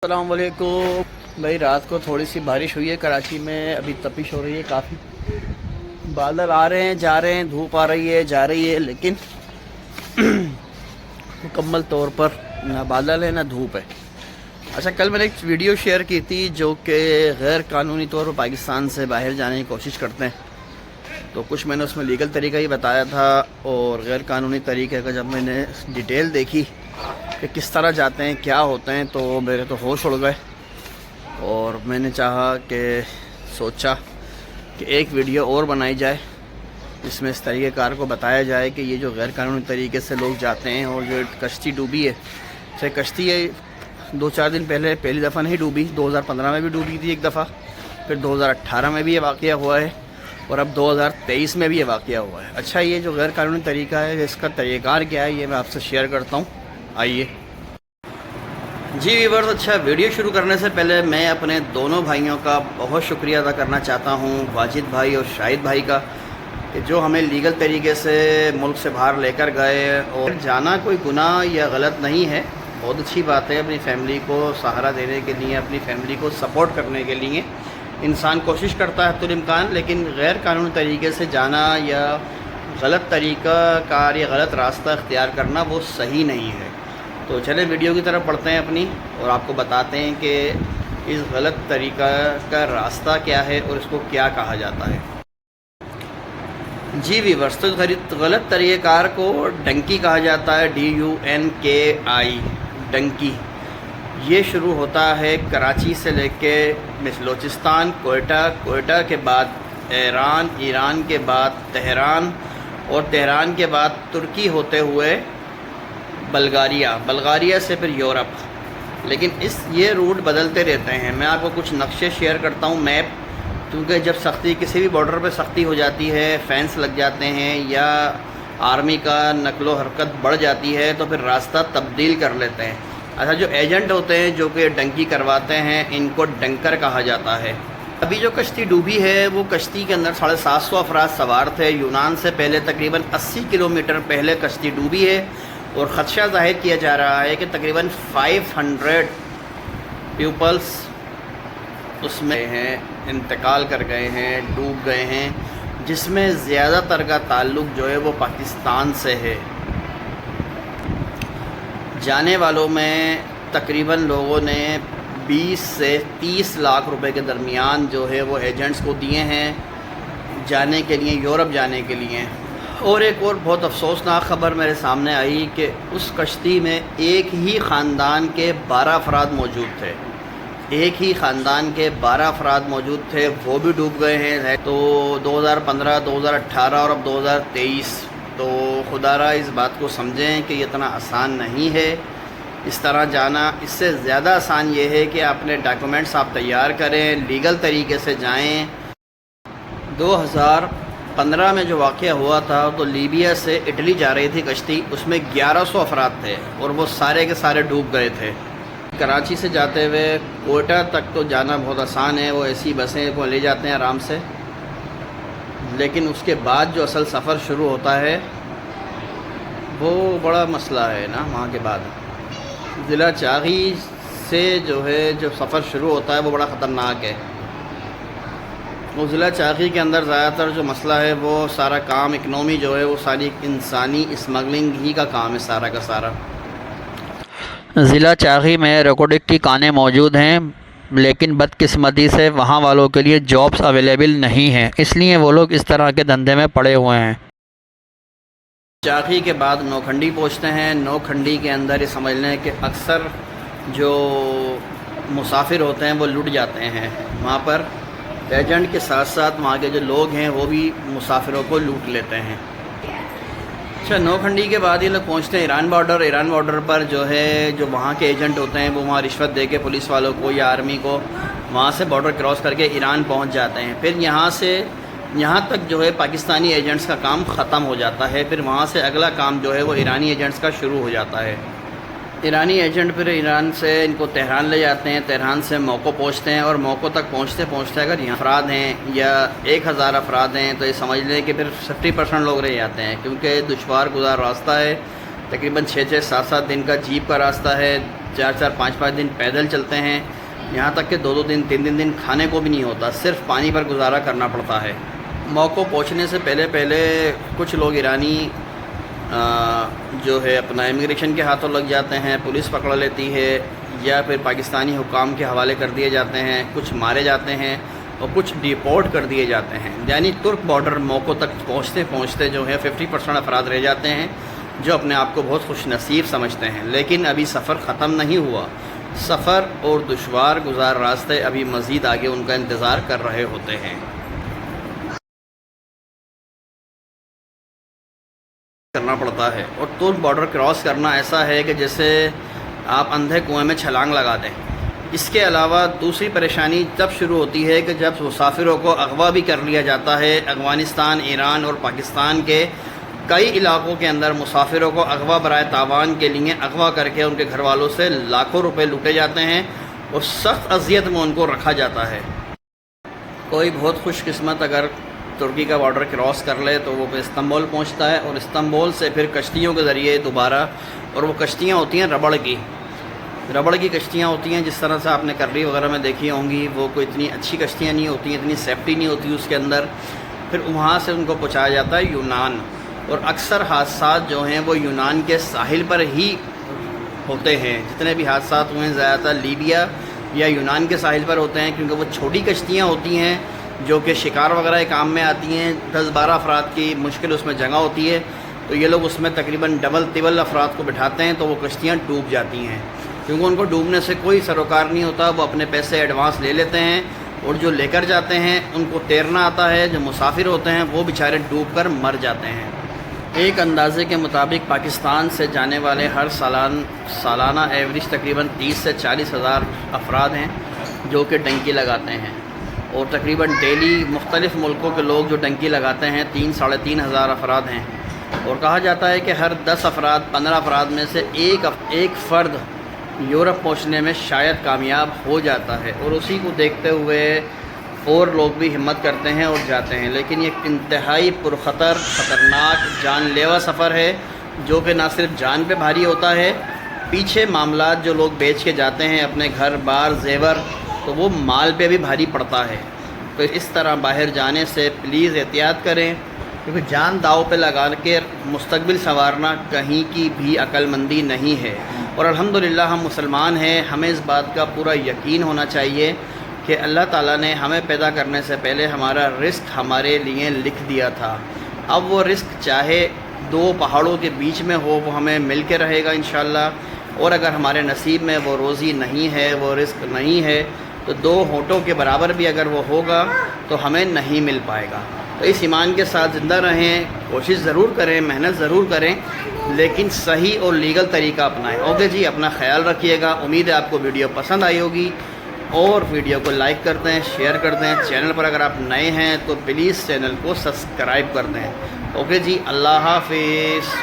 السلام علیکم بھائی، رات کو تھوڑی سی بارش ہوئی ہے کراچی میں، ابھی تپش ہو رہی ہے کافی، بادل آ رہے ہیں جا رہے ہیں، دھوپ آ رہی ہے جا رہی ہے، لیکن مکمل طور پر نہ بادل ہے نہ دھوپ ہے۔ اچھا، کل میں نے ایک ویڈیو شیئر کی تھی جو کہ غیر قانونی طور پر پاکستان سے باہر جانے کی کوشش کرتے ہیں، تو کچھ میں نے اس میں لیگل طریقہ ہی بتایا تھا، اور غیر قانونی طریقے کا جب میں نے ڈیٹیل دیکھی کہ کس طرح جاتے ہیں کیا ہوتے ہیں، تو میرے تو ہوش اڑ گئے، اور میں نے سوچا کہ ایک ویڈیو اور بنائی جائے جس میں اس طریقہ کار کو بتایا جائے کہ یہ جو غیر قانونی طریقے سے لوگ جاتے ہیں، اور جو کشتی ڈوبی ہے، چاہے کشتی ہے 2-4 دن پہلے پہلی دفعہ نہیں ڈوبی، 2015 میں بھی ڈوبی تھی ایک دفعہ، پھر 2018 میں بھی یہ واقعہ ہوا ہے، اور اب 2023 میں بھی یہ واقعہ ہوا ہے۔ اچھا، یہ جو غیر قانونی طریقہ ہے، اس کا طریقہ کار کیا ہے، یہ میں آپ سے شیئر کرتا ہوں، آئیے۔ جی ویورز، اچھا، ویڈیو شروع کرنے سے پہلے میں اپنے دونوں بھائیوں کا بہت شکریہ ادا کرنا چاہتا ہوں، واجد بھائی اور شاہد بھائی کا، کہ جو ہمیں لیگل طریقے سے ملک سے باہر لے کر گئے، اور جانا کوئی گناہ یا غلط نہیں ہے، بہت اچھی بات ہے، اپنی فیملی کو سہارا دینے کے لیے، اپنی فیملی کو سپورٹ کرنے کے لیے انسان کوشش کرتا ہے حتالامکان، لیکن غیر قانونی طریقے سے جانا یا غلط طریقہ کار یا غلط راستہ اختیار کرنا وہ صحیح نہیں ہے۔ تو چلیں ویڈیو کی طرف پڑھتے ہیں اپنی، اور آپ کو بتاتے ہیں کہ اس غلط طریقہ کا راستہ کیا ہے اور اس کو کیا کہا جاتا ہے۔ جی ویورز، تو غلط طریقہ کار کو ڈنکی کہا جاتا ہے، DUNKI، ڈنکی۔ یہ شروع ہوتا ہے کراچی سے لے کے بلوچستان، کوئٹہ کے بعد ایران، ایران کے بعد تہران، اور تہران کے بعد ترکی ہوتے ہوئے بلغاریہ سے پھر یورپ، لیکن یہ روٹ بدلتے رہتے ہیں۔ میں آپ کو کچھ نقشے شیئر کرتا ہوں، میپ، کیونکہ جب کسی بھی بارڈر پہ سختی ہو جاتی ہے، فینس لگ جاتے ہیں، یا آرمی کا نقل و حرکت بڑھ جاتی ہے، تو پھر راستہ تبدیل کر لیتے ہیں۔ اچھا، جو ایجنٹ ہوتے ہیں جو کہ ڈنکی کرواتے ہیں، ان کو ڈنکر کہا جاتا ہے۔ ابھی جو کشتی ڈوبی ہے، وہ کشتی کے اندر 750 افراد سوار تھے، یونان سے پہلے تقریباً 80 کلومیٹر پہلے کشتی ڈوبی ہے، اور خدشہ ظاہر کیا جا رہا ہے کہ تقریباً 500 پیپلز اس میں ہیں، انتقال کر گئے ہیں، ڈوب گئے ہیں، جس میں زیادہ تر کا تعلق جو ہے وہ پاکستان سے ہے۔ جانے والوں میں تقریباً لوگوں نے 20 سے 30 لاکھ روپے کے درمیان جو ہے وہ ایجنٹس کو دیے ہیں جانے کے لیے، یورپ جانے کے لیے۔ اور ایک اور بہت افسوسناک خبر میرے سامنے آئی کہ اس کشتی میں ایک ہی خاندان کے 12 افراد موجود تھے، ایک ہی خاندان کے 12 افراد موجود تھے، وہ بھی ڈوب گئے ہیں۔ تو 2015، 2018 اور اب 2023، تو خدا را اس بات کو سمجھیں کہ یہ اتنا آسان نہیں ہے اس طرح جانا۔ اس سے زیادہ آسان یہ ہے کہ اپنے ڈاکومنٹس آپ تیار کریں، لیگل طریقے سے جائیں۔ 2015 میں جو واقعہ ہوا تھا، تو لیبیا سے اٹلی جا رہی تھی کشتی، اس میں 1100 افراد تھے، اور وہ سارے کے سارے ڈوب گئے تھے۔ کراچی سے جاتے ہوئے کوئٹہ تک تو جانا بہت آسان ہے، وہ ایسی بسیں کو لے جاتے ہیں آرام سے، لیکن اس کے بعد جو اصل سفر شروع ہوتا ہے وہ بڑا مسئلہ ہے نا۔ وہاں کے بعد ضلع چاغی سے جو سفر شروع ہوتا ہے وہ بڑا خطرناک ہے۔ وہ ضلع چاغی کے اندر زیادہ تر جو مسئلہ ہے، وہ سارا کام اکنومی جو ہے وہ ساری انسانی اسمگلنگ ہی کا کام ہے، سارا کا سارا۔ ضلع چاغی میں ریکارڈنگ کی کانیں موجود ہیں، لیکن بدقسمتی سے وہاں والوں کے لیے جابز اویلیبل نہیں ہیں، اس لیے وہ لوگ اس طرح کے دھندے میں پڑے ہوئے ہیں۔ چاغی کے بعد نوکھنڈی پہنچتے ہیں۔ نوکھنڈی کے اندر یہ سمجھ لیں کہ اکثر جو مسافر ہوتے ہیں وہ لٹ جاتے ہیں، وہاں پر ایجنٹ کے ساتھ ساتھ وہاں کے جو لوگ ہیں وہ بھی مسافروں کو لوٹ لیتے ہیں۔ اچھا، نوکھنڈی کے بعد یہ لوگ پہنچتے ہیں ایران بارڈر۔ ایران بارڈر پر جو وہاں کے ایجنٹ ہوتے ہیں، وہ وہاں رشوت دے کے پولیس والوں کو یا آرمی کو وہاں سے بارڈر کراس کر کے ایران پہنچ جاتے ہیں۔ پھر یہاں تک پاکستانی ایجنٹس کا کام ختم ہو جاتا ہے، پھر وہاں سے اگلا کام وہ ایرانی ایجنٹس کا شروع ہو جاتا ہے۔ ایرانی ایجنٹ پھر ایران سے ان کو تہران لے جاتے ہیں، تہران سے موقع پہنچتے ہیں، اور موقع تک پہنچتے اگر یہاں افراد ہیں یا 1000 افراد ہیں، تو یہ سمجھ لیں کہ پھر 50% لوگ رہ جاتے ہیں، کیونکہ دشوار گزار راستہ ہے، تقریباً 6-7 دن کا جیپ کا راستہ ہے، 4-4 5-5 دن پیدل چلتے ہیں، یہاں تک کہ 2-2 دن 3-3 دن کھانے کو بھی نہیں ہوتا، صرف پانی پر گزارا کرنا پڑتا ہے۔ موقع پہنچنے سے پہلے کچھ لوگ ایرانی جو ہے اپنا امیگریشن کے ہاتھوں لگ جاتے ہیں، پولیس پکڑ لیتی ہے یا پھر پاکستانی حکام کے حوالے کر دیے جاتے ہیں، کچھ مارے جاتے ہیں اور کچھ ڈیپورٹ کر دیے جاتے ہیں۔ یعنی ترک بارڈر موقع تک پہنچتے جو ہے 50% افراد رہ جاتے ہیں جو اپنے آپ کو بہت خوش نصیب سمجھتے ہیں، لیکن ابھی سفر ختم نہیں ہوا۔ سفر اور دشوار گزار راستے ابھی مزید آگے ان کا انتظار کر رہے ہوتے ہیں۔ کرنا پڑتا ہے، اور ترک بارڈر کراس کرنا ایسا ہے کہ جیسے آپ اندھے کنویں میں چھلانگ لگا دیں۔ اس کے علاوہ دوسری پریشانی تب شروع ہوتی ہے کہ جب مسافروں کو اغوا بھی کر لیا جاتا ہے۔ افغانستان، ایران اور پاکستان کے کئی علاقوں کے اندر مسافروں کو اغوا برائے تاوان کے لیے اغوا کر کے ان کے گھر والوں سے لاکھوں روپے لوٹے جاتے ہیں اور سخت اذیت میں ان کو رکھا جاتا ہے۔ کوئی بہت خوش قسمت اگر ترکی کا بارڈر کراس کر لے تو وہ استنبول پہنچتا ہے، اور استنبول سے پھر کشتیوں کے ذریعے دوبارہ، اور وہ کشتیاں ہوتی ہیں ربڑ کی کشتیاں ہوتی ہیں، جس طرح سے آپ نے کرری وغیرہ میں دیکھی ہوں گی، وہ کوئی اتنی اچھی کشتیاں نہیں ہوتی ہیں، اتنی سیفٹی نہیں ہوتی اس کے اندر۔ پھر وہاں سے ان کو پہنچایا جاتا ہے یونان، اور اکثر حادثات جو ہیں وہ یونان کے ساحل پر ہی ہوتے ہیں۔ جتنے بھی حادثات ہوئے ہیں زیادہ تر لیبیا یا یونان کے ساحل پر ہوتے ہیں، کیونکہ وہ چھوٹی کشتیاں ہوتی ہیں جو کہ شکار وغیرہ کے کام میں آتی ہیں۔ 10-12 افراد کی مشکل اس میں جگہ ہوتی ہے، تو یہ لوگ اس میں تقریباً ڈبل تبل افراد کو بٹھاتے ہیں، تو وہ کشتیاں ڈوب جاتی ہیں، کیونکہ ان کو ڈوبنے سے کوئی سروکار نہیں ہوتا۔ وہ اپنے پیسے ایڈوانس لے لیتے ہیں، اور جو لے کر جاتے ہیں ان کو تیرنا آتا ہے، جو مسافر ہوتے ہیں وہ بیچارے ڈوب کر مر جاتے ہیں۔ ایک اندازے کے مطابق پاکستان سے جانے والے ہر سالانہ ایوریج تقریباً 30 سے 40 ہزار افراد ہیں جو کہ ڈنکی لگاتے ہیں، اور تقریباً ڈیلی مختلف ملکوں کے لوگ جو ڈنکی لگاتے ہیں 3-3.5 ہزار افراد ہیں، اور کہا جاتا ہے کہ ہر 10 افراد 15 افراد میں سے ایک فرد یورپ پہنچنے میں شاید کامیاب ہو جاتا ہے، اور اسی کو دیکھتے ہوئے اور لوگ بھی ہمت کرتے ہیں اور جاتے ہیں۔ لیکن یہ انتہائی پرخطر، خطرناک، جان لیوا سفر ہے، جو کہ نہ صرف جان پہ بھاری ہوتا ہے، پیچھے معاملات جو لوگ بیچ کے جاتے ہیں اپنے گھر بار زیور، تو وہ مال پہ بھی بھاری پڑتا ہے۔ تو اس طرح باہر جانے سے پلیز احتیاط کریں، کیونکہ جان داؤ پہ لگا کے مستقبل سنوارنا کہیں کی بھی عقل مندی نہیں ہے۔ اور الحمدللہ ہم مسلمان ہیں، ہمیں اس بات کا پورا یقین ہونا چاہیے کہ اللہ تعالیٰ نے ہمیں پیدا کرنے سے پہلے ہمارا رزق ہمارے لیے لکھ دیا تھا۔ اب وہ رزق چاہے 2 پہاڑوں کے بیچ میں ہو، وہ ہمیں مل کے رہے گا انشاءاللہ، اور اگر ہمارے نصیب میں وہ روزی نہیں ہے، وہ رزق نہیں ہے، تو 2 ہونٹوں کے برابر بھی اگر وہ ہوگا تو ہمیں نہیں مل پائے گا۔ تو اس ایمان کے ساتھ زندہ رہیں، کوشش ضرور کریں، محنت ضرور کریں، لیکن صحیح اور لیگل طریقہ اپنائیں۔ اوکے جی، اپنا خیال رکھیے گا۔ امید ہے آپ کو ویڈیو پسند آئی ہوگی، اور ویڈیو کو لائک کر دیں، شیئر کر دیں۔ چینل پر اگر آپ نئے ہیں تو پلیز چینل کو سبسکرائب کر دیں۔ اوکے جی، اللہ حافظ۔